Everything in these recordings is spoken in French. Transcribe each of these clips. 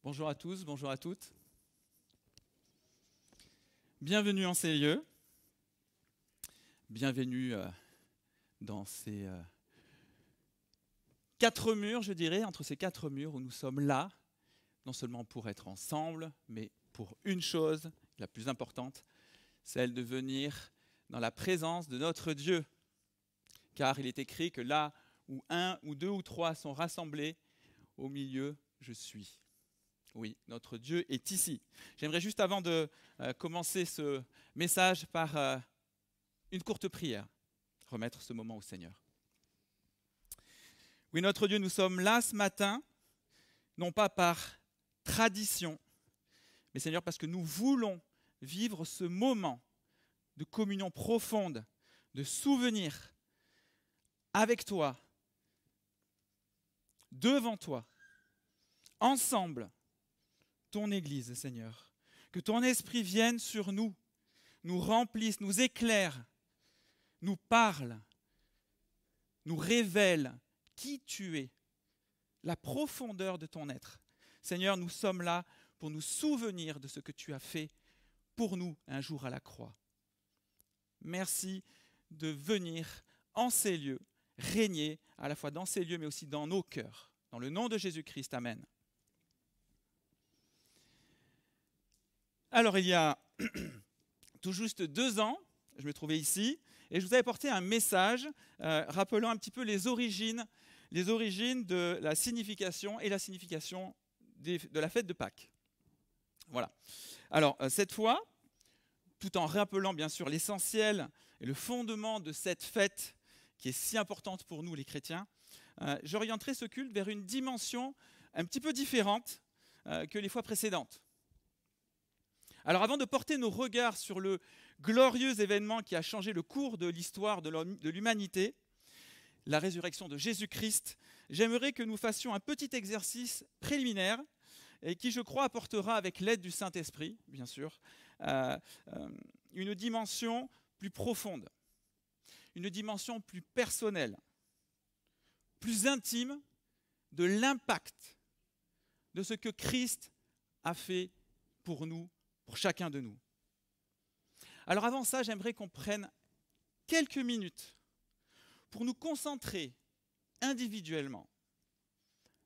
Bonjour à tous, bonjour à toutes. Bienvenue en ces lieux. Bienvenue dans ces quatre murs, je dirais, entre ces quatre murs où nous sommes là, non seulement pour être ensemble, mais pour une chose, la plus importante, celle de venir dans la présence de notre Dieu. Car il est écrit que là où un ou deux ou trois sont rassemblés, au milieu, je suis. Oui, notre Dieu est ici. J'aimerais juste avant de commencer ce message par une courte prière, remettre ce moment au Seigneur. Oui, notre Dieu, nous sommes là ce matin, non pas par tradition, mais Seigneur, parce que nous voulons vivre ce moment de communion profonde, de souvenir avec toi, devant toi, ensemble, ton Église, Seigneur. Que ton Esprit vienne sur nous, nous remplisse, nous éclaire, nous parle, nous révèle qui tu es, la profondeur de ton être. Seigneur, nous sommes là pour nous souvenir de ce que tu as fait pour nous un jour à la croix. Merci de venir en ces lieux, régner à la fois dans ces lieux mais aussi dans nos cœurs. Dans le nom de Jésus-Christ, Amen. Alors, il y a tout juste 2 ans, je me trouvais ici, et je vous avais porté un message rappelant un petit peu les origines de la signification et la signification de la fête de Pâques. Voilà. Alors, cette fois, tout en rappelant bien sûr l'essentiel et le fondement de cette fête qui est si importante pour nous les chrétiens, j'orienterai ce culte vers une dimension un petit peu différente que les fois précédentes. Alors avant de porter nos regards sur le glorieux événement qui a changé le cours de l'histoire de l'humanité, la résurrection de Jésus-Christ, j'aimerais que nous fassions un petit exercice préliminaire et qui, je crois, apportera, avec l'aide du Saint-Esprit, bien sûr, une dimension plus profonde, une dimension plus personnelle, plus intime de l'impact de ce que Christ a fait pour nous, pour chacun de nous. Alors avant ça, j'aimerais qu'on prenne quelques minutes pour nous concentrer individuellement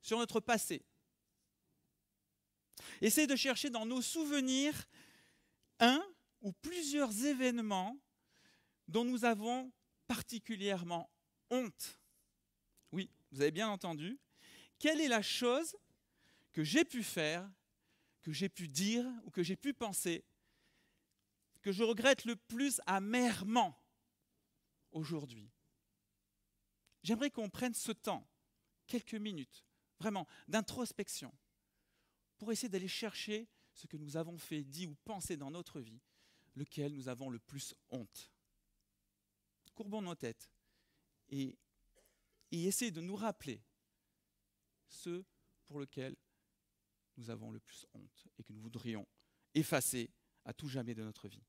sur notre passé. Essayez de chercher dans nos souvenirs un ou plusieurs événements dont nous avons particulièrement honte. Oui, vous avez bien entendu. Quelle est la chose que j'ai pu faire, que j'ai pu dire ou que j'ai pu penser, que je regrette le plus amèrement aujourd'hui? J'aimerais qu'on prenne ce temps, quelques minutes, vraiment, d'introspection, pour essayer d'aller chercher ce que nous avons fait, dit ou pensé dans notre vie, lequel nous avons le plus honte. Courbons nos têtes et essayez de nous rappeler ce pour lequel nous avons le plus honte et que nous voudrions effacer à tout jamais de notre vie.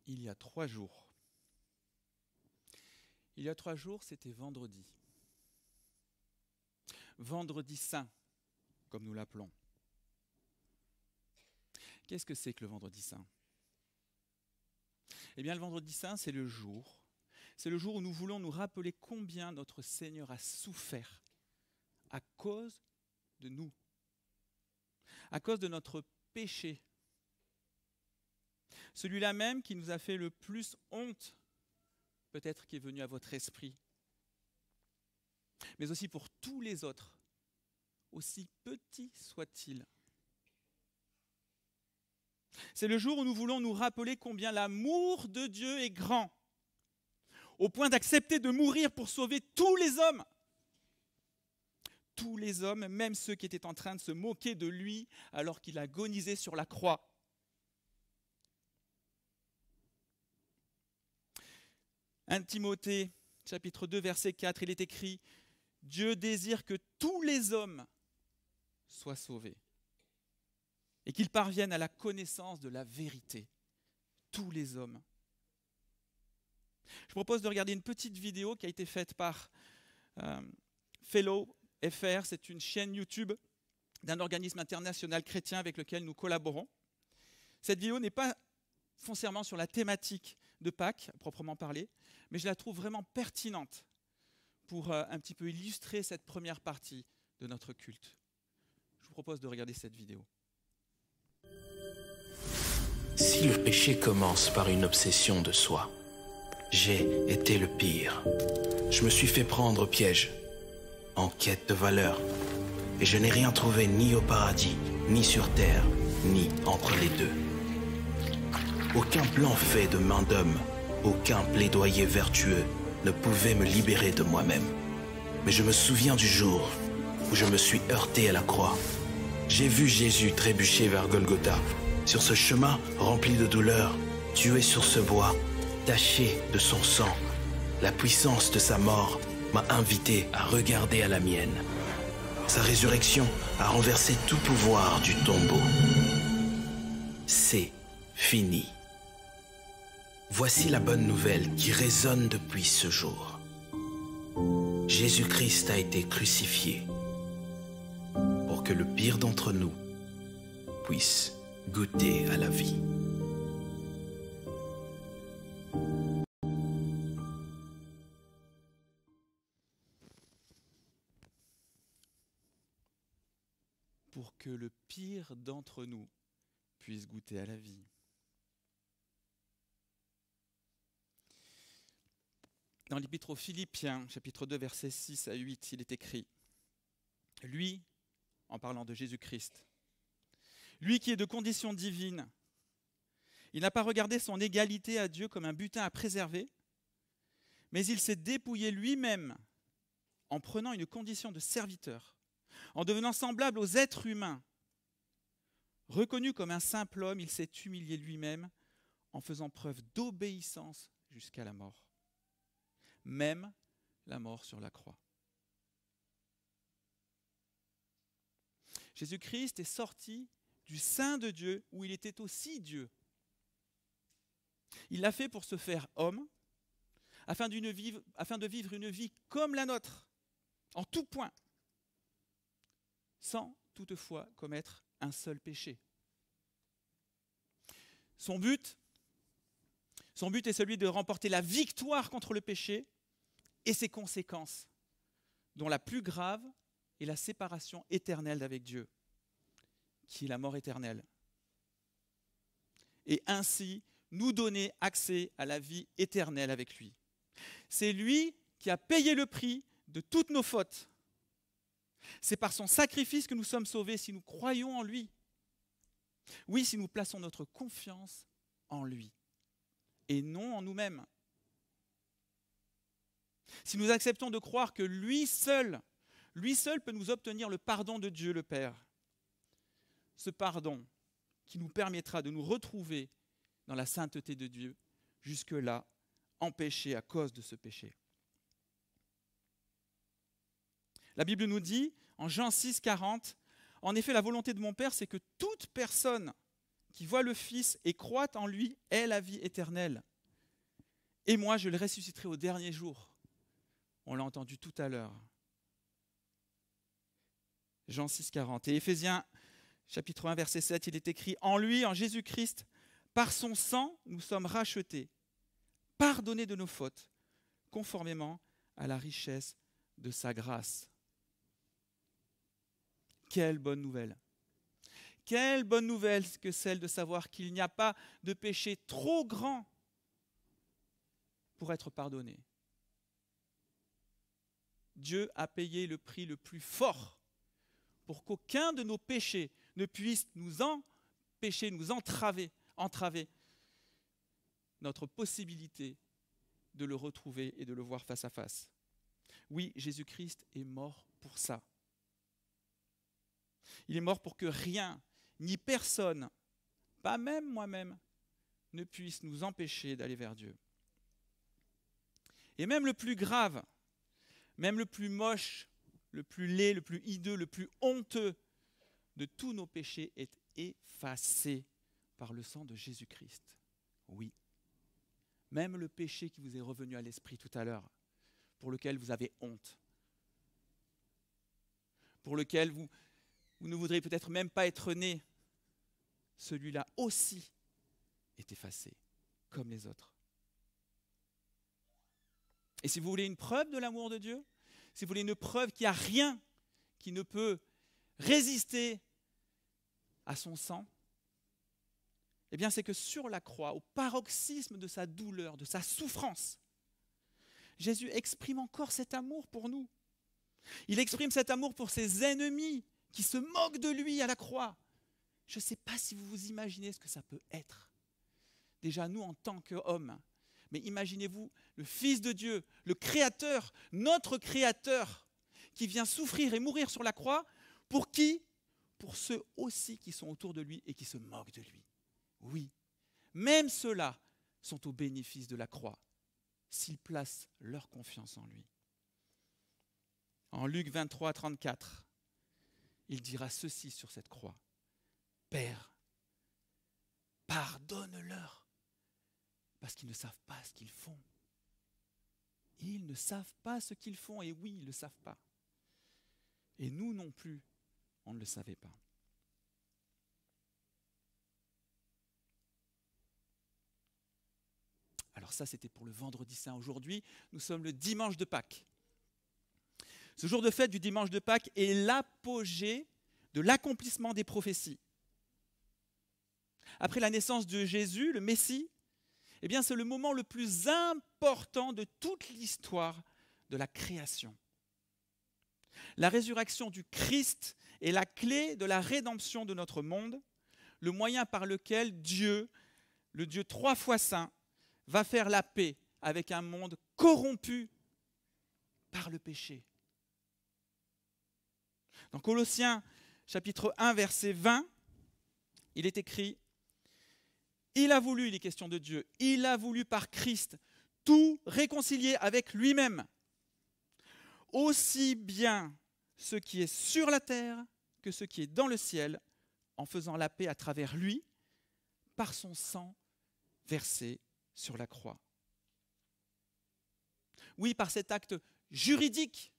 il y a 3 jours. Il y a 3 jours, c'était vendredi. Vendredi saint, comme nous l'appelons. Qu'est-ce que c'est que le vendredi saint? Eh bien, le vendredi saint, c'est le jour où nous voulons nous rappeler combien notre Seigneur a souffert à cause de nous, à cause de notre péché. Celui-là même qui nous a fait le plus honte, peut-être qui est venu à votre esprit, mais aussi pour tous les autres, aussi petits soient-ils. C'est le jour où nous voulons nous rappeler combien l'amour de Dieu est grand, au point d'accepter de mourir pour sauver tous les hommes. Tous les hommes, même ceux qui étaient en train de se moquer de lui alors qu'il agonisait sur la croix. 1 Timothée, chapitre 2, verset 4, il est écrit « Dieu désire que tous les hommes soient sauvés et qu'ils parviennent à la connaissance de la vérité. » Tous les hommes. Je propose de regarder une petite vidéo qui a été faite par Fellow FR. C'est une chaîne YouTube d'un organisme international chrétien avec lequel nous collaborons. Cette vidéo n'est pas foncièrement sur la thématique de Pâques, à proprement parler, mais je la trouve vraiment pertinente pour un petit peu illustrer cette première partie de notre culte. Je vous propose de regarder cette vidéo. Si le péché commence par une obsession de soi, j'ai été le pire. Je me suis fait prendre au piège, en quête de valeur, et je n'ai rien trouvé ni au paradis, ni sur terre, ni entre les deux. Aucun plan fait de main d'homme, aucun plaidoyer vertueux ne pouvait me libérer de moi-même. Mais je me souviens du jour où je me suis heurté à la croix. J'ai vu Jésus trébucher vers Golgotha, sur ce chemin rempli de douleur, tué sur ce bois, taché de son sang. La puissance de sa mort m'a invité à regarder à la mienne. Sa résurrection a renversé tout pouvoir du tombeau. C'est fini. Voici la bonne nouvelle qui résonne depuis ce jour. Jésus-Christ a été crucifié pour que le pire d'entre nous puisse goûter à la vie. Pour que le pire d'entre nous puisse goûter à la vie. Dans l'Épître aux Philippiens, chapitre 2, versets 6 à 8, il est écrit « Lui, en parlant de Jésus-Christ, lui qui est de condition divine, il n'a pas regardé son égalité à Dieu comme un butin à préserver, mais il s'est dépouillé lui-même en prenant une condition de serviteur, en devenant semblable aux êtres humains. Reconnu comme un simple homme, il s'est humilié lui-même en faisant preuve d'obéissance jusqu'à la mort. Même la mort sur la croix. » Jésus-Christ est sorti du sein de Dieu où il était aussi Dieu. Il l'a fait pour se faire homme, afin de vivre une vie comme la nôtre, en tout point, sans toutefois commettre un seul péché. Son but est celui de remporter la victoire contre le péché et ses conséquences, dont la plus grave est la séparation éternelle d'avec Dieu, qui est la mort éternelle. Et ainsi, nous donner accès à la vie éternelle avec lui. C'est lui qui a payé le prix de toutes nos fautes. C'est par son sacrifice que nous sommes sauvés si nous croyons en lui. Oui, si nous plaçons notre confiance en lui et non en nous-mêmes. Si nous acceptons de croire que lui seul peut nous obtenir le pardon de Dieu le Père. Ce pardon qui nous permettra de nous retrouver dans la sainteté de Dieu, jusque-là empêchés à cause de ce péché. La Bible nous dit, en Jean 6, 40, « En effet, la volonté de mon Père, c'est que toute personne qui voit le Fils et croit en lui ait la vie éternelle. Et moi, je le ressusciterai au dernier jour. On l'a entendu tout à l'heure. Jean 6, 40. Et Éphésiens, chapitre 1, verset 7, il est écrit « En lui, en Jésus-Christ, par son sang, nous sommes rachetés, pardonnés de nos fautes, conformément à la richesse de sa grâce. » Quelle bonne nouvelle! Quelle bonne nouvelle que celle de savoir qu'il n'y a pas de péché trop grand pour être pardonné. Dieu a payé le prix le plus fort pour qu'aucun de nos péchés ne puisse nous empêcher, nous entraver notre possibilité de le retrouver et de le voir face à face. Oui, Jésus-Christ est mort pour ça. Il est mort pour que rien, ni personne, pas même moi-même, ne puisse nous empêcher d'aller vers Dieu. Et même le plus grave, même le plus moche, le plus laid, le plus hideux, le plus honteux de tous nos péchés est effacé par le sang de Jésus-Christ. Oui. Même le péché qui vous est revenu à l'esprit tout à l'heure, pour lequel vous avez honte, pour lequel vous ne voudriez peut-être même pas être né, celui-là aussi est effacé, comme les autres. Et si vous voulez une preuve de l'amour de Dieu, si vous voulez une preuve qu'il n'y a rien qui ne peut résister à son sang, eh bien c'est que sur la croix, au paroxysme de sa douleur, de sa souffrance, Jésus exprime encore cet amour pour nous. Il exprime cet amour pour ses ennemis qui se moquent de lui à la croix. Je ne sais pas si vous vous imaginez ce que ça peut être. Déjà nous en tant qu'hommes, mais imaginez-vous le Fils de Dieu, le Créateur, notre Créateur, qui vient souffrir et mourir sur la croix, pour qui? Pour ceux aussi qui sont autour de lui et qui se moquent de lui. Oui, même ceux-là sont au bénéfice de la croix, s'ils placent leur confiance en lui. En Luc 23, 34, il dira ceci sur cette croix. « Père, pardonne-leur, parce qu'ils ne savent pas ce qu'ils font. » Ils ne savent pas ce qu'ils font, et oui, ils ne le savent pas. Et nous non plus, on ne le savait pas. Alors ça, c'était pour le vendredi saint. Aujourd'hui, nous sommes le dimanche de Pâques. Ce jour de fête du dimanche de Pâques est l'apogée de l'accomplissement des prophéties. Après la naissance de Jésus, le Messie, eh bien, c'est le moment le plus important de toute l'histoire de la création. La résurrection du Christ est la clé de la rédemption de notre monde, le moyen par lequel Dieu, le Dieu 3 fois saint, va faire la paix avec un monde corrompu par le péché. Dans Colossiens chapitre 1, verset 20, il est écrit « Il a voulu, il est question de Dieu, il a voulu par Christ tout réconcilier avec lui-même, aussi bien ce qui est sur la terre que ce qui est dans le ciel, en faisant la paix à travers lui, par son sang versé sur la croix. » Oui, par cet acte juridique,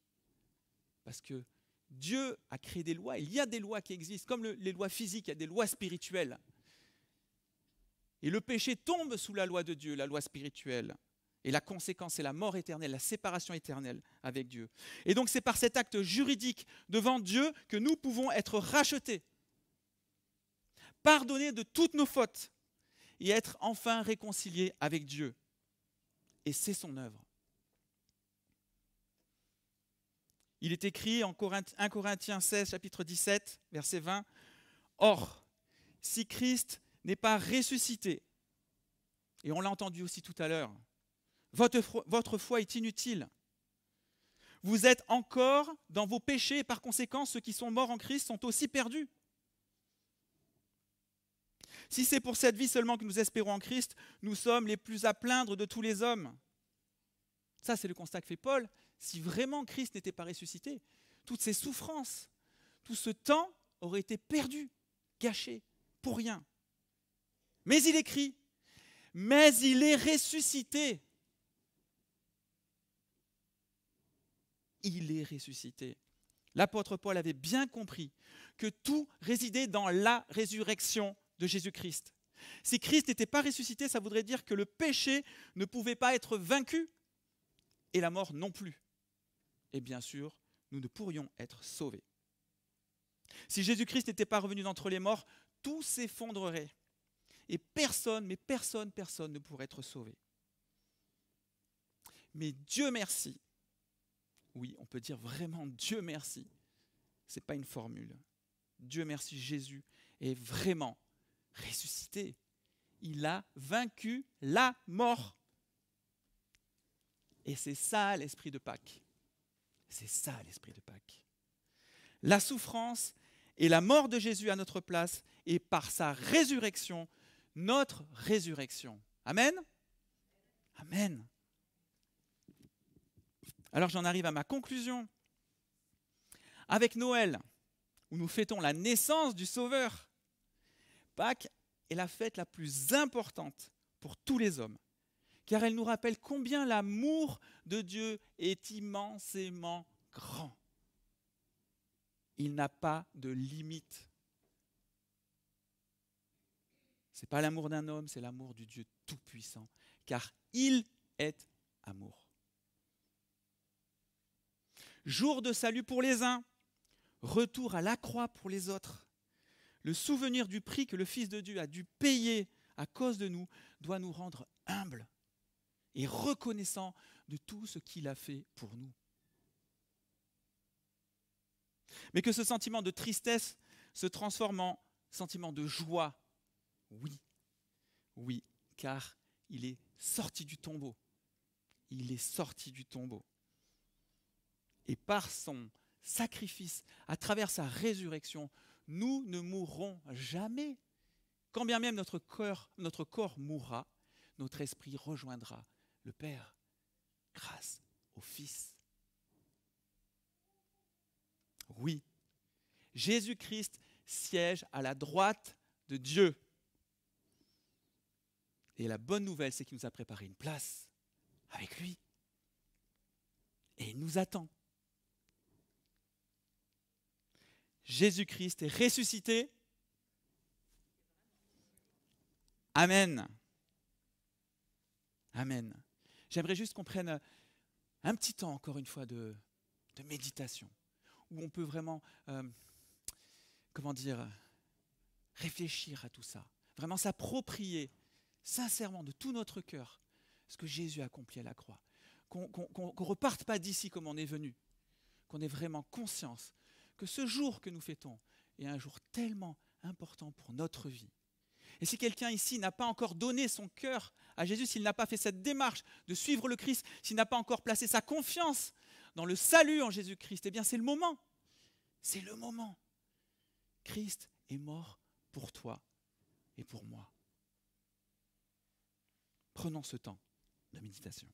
parce que Dieu a créé des lois, il y a des lois qui existent, comme les lois physiques, il y a des lois spirituelles. Et le péché tombe sous la loi de Dieu, la loi spirituelle. Et la conséquence, c'est la mort éternelle, la séparation éternelle avec Dieu. Et donc c'est par cet acte juridique devant Dieu que nous pouvons être rachetés, pardonnés de toutes nos fautes et être enfin réconciliés avec Dieu. Et c'est son œuvre. Il est écrit en 1 Corinthiens 16, chapitre 17, verset 20, « Or, si Christ n'est pas ressuscité, et on l'a entendu aussi tout à l'heure, votre foi est inutile. Vous êtes encore dans vos péchés et par conséquent, ceux qui sont morts en Christ sont aussi perdus. Si c'est pour cette vie seulement que nous espérons en Christ, nous sommes les plus à plaindre de tous les hommes. » Ça, c'est le constat que fait Paul. Si vraiment Christ n'était pas ressuscité, toutes ces souffrances, tout ce temps aurait été perdu, gâché, pour rien. Mais il écrit, mais il est ressuscité. Il est ressuscité. L'apôtre Paul avait bien compris que tout résidait dans la résurrection de Jésus-Christ. Si Christ n'était pas ressuscité, ça voudrait dire que le péché ne pouvait pas être vaincu et la mort non plus. Et bien sûr, nous ne pourrions être sauvés. Si Jésus-Christ n'était pas revenu d'entre les morts, tout s'effondrerait. Et personne ne pourrait être sauvé. Mais Dieu merci, oui, on peut dire vraiment Dieu merci, ce n'est pas une formule. Dieu merci, Jésus est vraiment ressuscité. Il a vaincu la mort. Et c'est ça l'esprit de Pâques. C'est ça l'esprit de Pâques. La souffrance et la mort de Jésus à notre place et par sa résurrection, notre résurrection. Amen? Amen. Alors j'en arrive à ma conclusion. Avec Noël, où nous fêtons la naissance du Sauveur, Pâques est la fête la plus importante pour tous les hommes, car elle nous rappelle combien l'amour de Dieu est immensément grand. Il n'a pas de limite. Ce n'est pas l'amour d'un homme, c'est l'amour du Dieu Tout-Puissant, car il est amour. Jour de salut pour les uns, retour à la croix pour les autres. Le souvenir du prix que le Fils de Dieu a dû payer à cause de nous doit nous rendre humbles et reconnaissants de tout ce qu'il a fait pour nous. Mais que ce sentiment de tristesse se transforme en sentiment de joie. Oui, car il est sorti du tombeau. Il est sorti du tombeau. Et par son sacrifice, à travers sa résurrection, nous ne mourrons jamais. Quand bien même notre corps mourra, notre esprit rejoindra le Père grâce au Fils. Oui, Jésus-Christ siège à la droite de Dieu. Et la bonne nouvelle, c'est qu'il nous a préparé une place avec lui. Et il nous attend. Jésus-Christ est ressuscité. Amen. Amen. J'aimerais juste qu'on prenne un petit temps, encore une fois, de méditation, où on peut vraiment, réfléchir à tout ça, vraiment s'approprier sincèrement de tout notre cœur ce que Jésus a accompli à la croix. Qu'on ne reparte pas d'ici comme on est venu, qu'on ait vraiment conscience que ce jour que nous fêtons est un jour tellement important pour notre vie. Et si quelqu'un ici n'a pas encore donné son cœur à Jésus, s'il n'a pas fait cette démarche de suivre le Christ, s'il n'a pas encore placé sa confiance dans le salut en Jésus-Christ, eh bien c'est le moment. C'est le moment. Christ est mort pour toi et pour moi. Prenons ce temps de méditation.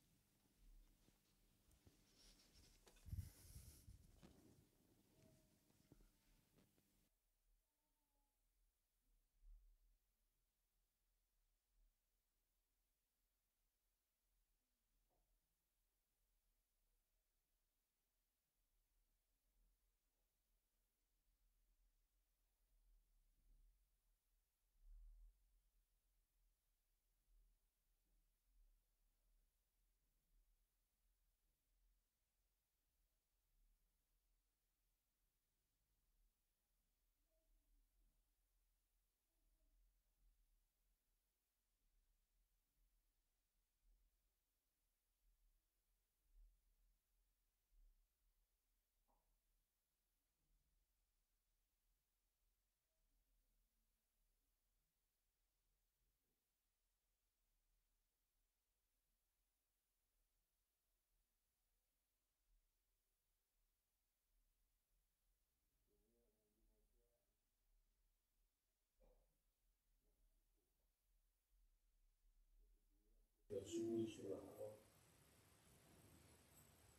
Subi sur la croix.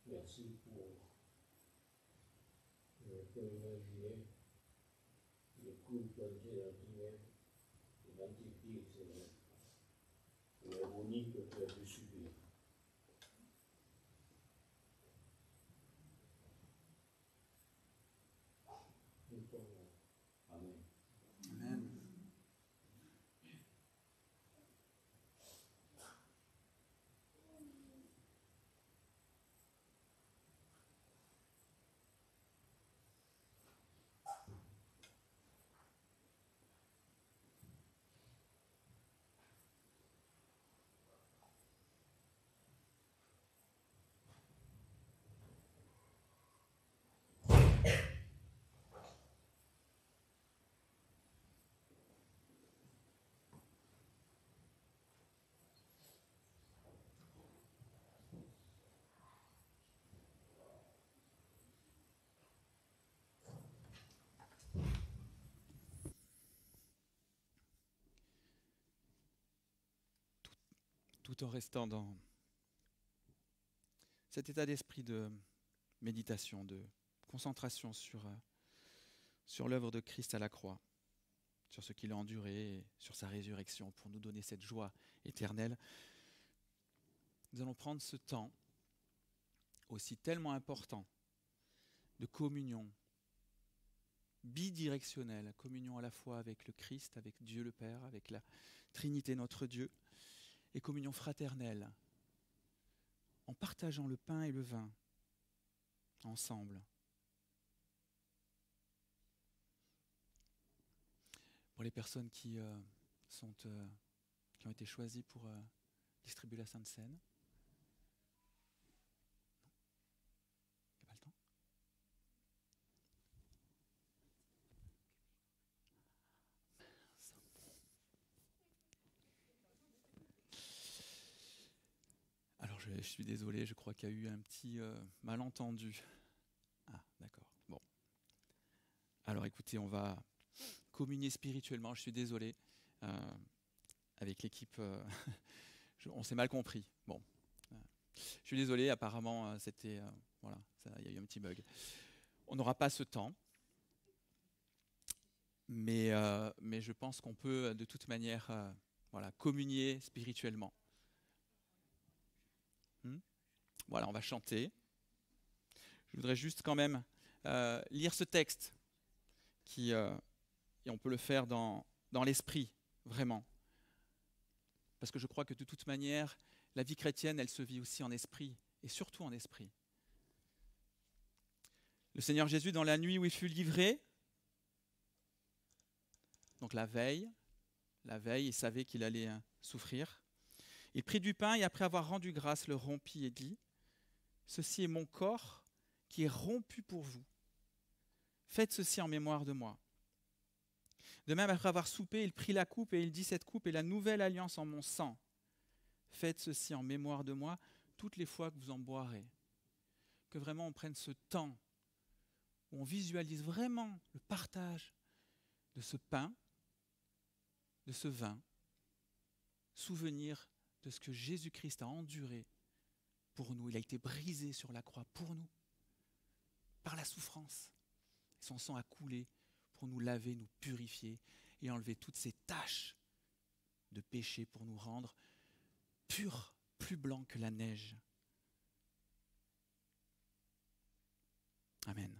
Merci pour, je peux imaginer, le coup de Dieu dans le l'antiquité, c'est vrai. et l'agonie que tu as dû subir. Amen. Amen. Tout en restant dans cet état d'esprit de méditation, de concentration sur l'œuvre de Christ à la croix, sur ce qu'il a enduré, et sur sa résurrection pour nous donner cette joie éternelle. Nous allons prendre ce temps aussi tellement important de communion bidirectionnelle, communion à la fois avec le Christ, avec Dieu le Père, avec la Trinité notre Dieu, et communion fraternelle, en partageant le pain et le vin ensemble. Pour les personnes qui ont été choisies pour distribuer la Sainte Seine. Il n'y a pas le temps ? Alors je suis désolé, je crois qu'il y a eu un petit malentendu. Ah, d'accord. Bon. Alors écoutez, on va communier spirituellement. Je suis désolé. Avec l'équipe, on s'est mal compris. Bon. Je suis désolé, apparemment, c'était... voilà, il y a eu un petit bug. On n'aura pas ce temps. Mais je pense qu'on peut, de toute manière, voilà, communier spirituellement. Voilà, on va chanter. Je voudrais juste quand même lire ce texte et on peut le faire dans l'esprit, vraiment. Parce que je crois que de toute manière, la vie chrétienne, elle se vit aussi en esprit, et surtout en esprit. Le Seigneur Jésus, dans la nuit où il fut livré, donc la veille, il savait qu'il allait souffrir, il prit du pain et après avoir rendu grâce, le rompit et dit : « Ceci est mon corps qui est rompu pour vous. Faites ceci en mémoire de moi. » De même, après avoir soupé, il prit la coupe et il dit : « Cette coupe est la nouvelle alliance en mon sang. Faites ceci en mémoire de moi toutes les fois que vous en boirez. » Que vraiment on prenne ce temps où on visualise vraiment le partage de ce pain, de ce vin, souvenir de ce que Jésus-Christ a enduré pour nous. Il a été brisé sur la croix pour nous, par la souffrance. Son sang a coulé pour nous laver, nous purifier et enlever toutes ces taches de péché pour nous rendre purs, plus blancs que la neige. Amen.